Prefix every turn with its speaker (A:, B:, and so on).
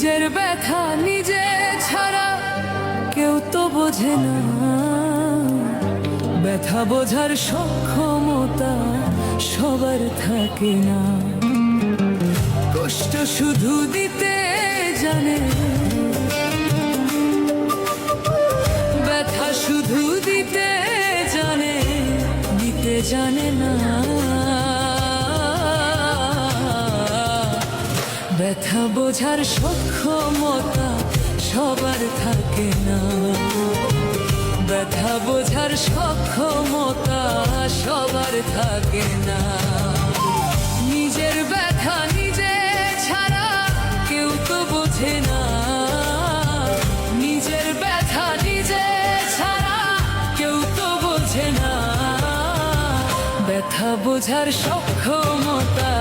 A: নিজের ব্যথা নিজে ছাড়া কেউ তো বোঝে না, ব্যথা বোঝার সক্ষমতা সবার থাকে না। কষ্ট শুধু দিতে জানে, ব্যথা শুধু দিতে জানে, দিতে জানে না। ব্যথা বোঝার সক্ষমতা সবার থাকে না, ব্যথা বোঝার সক্ষমতা সবার থাকে না। নিজের ব্যথা নিজে ছাড়া কেউ তো বোঝে না, নিজের ব্যথা নিজে ছাড়া কেউ তো বোঝে না। ব্যথা বোঝার সক্ষমতা